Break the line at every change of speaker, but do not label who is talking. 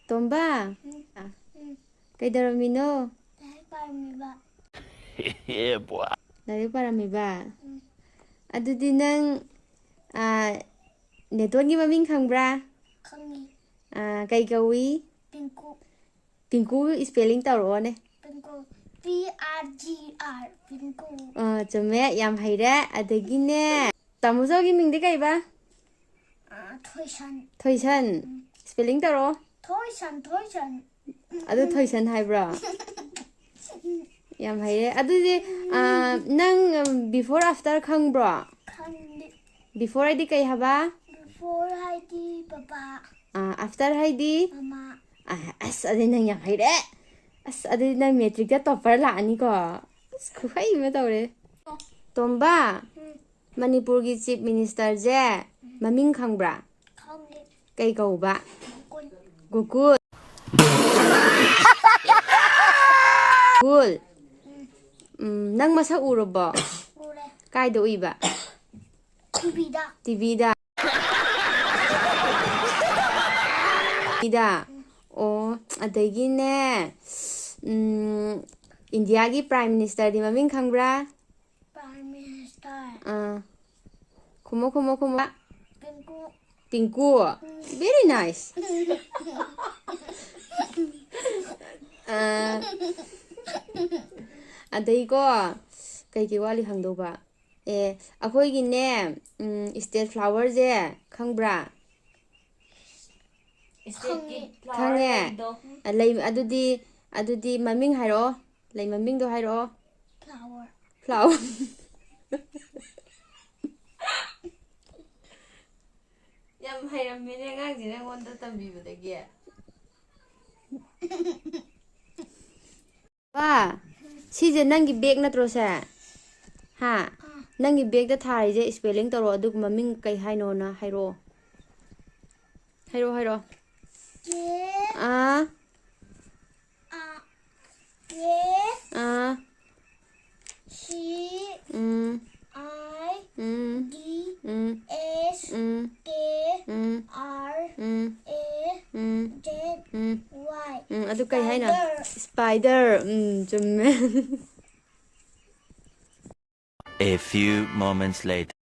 ꯇꯣꯝꯕ ꯀꯩꯗꯧꯔꯝꯃꯤꯅꯣ?
Yeah, boy.
ꯂꯥꯏꯔꯤꯛ ꯄꯥꯔꯝꯃꯤꯕ? ꯑꯗꯨꯗꯤ ꯅꯪ ꯅꯦꯇꯣꯟꯒꯤ ꯃꯃꯤꯡ ꯈꯪꯕ꯭ꯔꯥ?
ꯈꯪꯉꯤ.
ꯀꯩ ꯀꯧꯏ?
ꯄꯤꯡꯀꯨ.
ꯄꯤꯡꯀꯨ ꯁ꯭ꯄꯦꯂꯤꯡ ꯇꯧꯔꯛꯑꯣꯅꯦ.
ꯄꯤꯡꯀꯨ. PRGR. ꯄꯤꯡꯀꯨ.
ꯆꯨꯝꯃꯦ, ꯌꯥꯝ ꯍꯩꯔꯦ. ꯑꯗꯒꯤꯅꯦ, ꯇꯥꯃꯣꯆꯧꯒꯤ ꯃꯤꯡꯗꯤ ꯀꯩꯕ?
ꯊꯣꯏꯁꯟ.
ꯊꯣꯏꯁꯟ. ꯁ꯭ꯄꯦꯂꯤꯡ ꯇꯧꯔꯛꯑꯣ.
ꯊꯣꯏꯁꯟ.
ꯑꯗꯨ ꯊꯣꯏꯁꯟ ꯍꯥꯏꯕ꯭ꯔꯣ? ꯌꯥꯝ ꯍꯩꯔꯦ. ꯑꯗꯨꯗꯤ ꯅꯪ ꯕꯤꯐꯣꯔ ꯑꯥꯐꯇꯔ ꯈꯪꯕ꯭ꯔꯣ?
ꯈꯪꯗꯦ.
ꯕꯤꯐꯣꯔ ꯍꯥꯏꯗꯤ ꯀꯩ ꯍꯥꯏꯕ?
ꯕꯤꯐꯣꯔ ꯍꯥꯏꯗꯤ ꯕꯕꯥ.
ꯑꯥꯐꯇꯔ ꯍꯥꯏꯗꯤ?
ꯃꯃꯥ.
ꯑꯁ ꯑꯗꯨꯗꯤ ꯅꯪ ꯌꯥꯝ ꯍꯩꯔꯦ. ꯑꯁ ꯑꯗꯨꯗꯤ ꯅꯪ ꯃꯦꯇ꯭ꯔꯤꯛꯇ ꯇꯣꯞꯄꯔ ꯂꯥꯛꯑꯅꯤꯀꯣ. ꯑꯁ ꯈꯨꯍꯩ ꯑꯃ ꯇꯧꯔꯦ. ꯇꯣꯝꯕ, ꯃꯅꯤꯄꯨꯔꯒꯤ ꯆꯤꯐ ꯃꯤꯅꯤꯁꯇꯔꯁꯦ ꯃꯃꯤꯡ ꯈꯪꯕ꯭ꯔꯥ?
ꯈꯪꯗꯦ.
ꯀꯩ ꯀꯧꯕ?
ꯒꯣꯀꯨꯜ.
ꯒꯣꯀꯨꯜ. ꯒꯣꯀꯨꯜ. ꯅꯪ ꯃꯁꯛ ꯎꯔꯕꯣ?
ꯎꯔꯦ.
ꯀꯥꯏꯗ ꯎꯏꯕ?
ꯇꯤꯚꯤꯗ.
ꯇꯤꯚꯤꯗ. ꯑꯣ, ꯑꯗꯒꯤꯅꯦ, ꯏꯟꯗꯤꯌꯥꯒꯤ ꯄ꯭ꯔꯥꯏꯝ ꯃꯤꯅꯤꯁꯇꯔꯗꯤ ꯃꯃꯤꯡ ꯈꯪꯕ꯭ꯔꯥ?
Prime minister.
ꯈꯨꯝꯃꯣ.
ꯄꯤꯡꯀꯨ.
ꯄꯤꯡꯀꯨ. Very nice. ꯑꯗꯩꯀꯣ, ꯀꯩ ꯋꯥꯠꯂꯤ ꯈꯪꯗꯧꯕ? ꯑꯩꯈꯣꯏꯒꯤꯅꯦ, ꯏꯁꯇꯦꯠ ꯐ꯭ꯂꯥꯋꯔꯁꯦ ꯈꯪꯕ꯭ꯔꯥ? ꯈꯪꯉꯦ. ꯂꯩ, ꯑꯗꯨꯗꯤ ꯃꯃꯤꯡ ꯍꯥꯏꯔꯛꯑꯣ. ꯂꯩ ꯃꯃꯤꯡꯗꯣ ꯍꯥꯏꯔꯛꯑꯣ.
ꯐ꯭ꯂꯥꯋꯔ.
ꯐ꯭ꯂꯥꯋꯔ. ꯌꯥꯝ ꯍꯩꯔꯝꯃꯤꯅꯦ ꯑꯉꯥꯡꯁꯦ ꯅꯉꯣꯟꯗ ꯇꯝꯕꯤꯕꯗꯒꯤ. ꯁꯤꯁꯦ ꯅꯪꯒꯤ ꯕꯦഗ് ꯅꯠꯇ꯭ꯔꯣꯁꯦ? ꯍꯥ? ꯅꯪꯒꯤ ꯕꯦꯒꯇ ꯊꯥꯔꯤꯁꯦ ꯁ꯭ꯄꯦꯂꯤꯡ ꯇꯧꯔꯛꯑꯣ, ꯑꯗꯨꯒ ꯃꯃꯤꯡ ꯀꯩ ꯍꯥꯏꯅꯣꯅ ꯍꯥꯏꯔꯛꯑꯣ. ꯍꯥꯏꯔꯛꯑꯣ. ꯑꯗꯨ ꯀꯩ ꯍꯥꯏꯅꯣ? ꯁ꯭ꯄꯥꯏꯗꯔ. ꯆꯨꯝꯃꯦ.
A few moments later.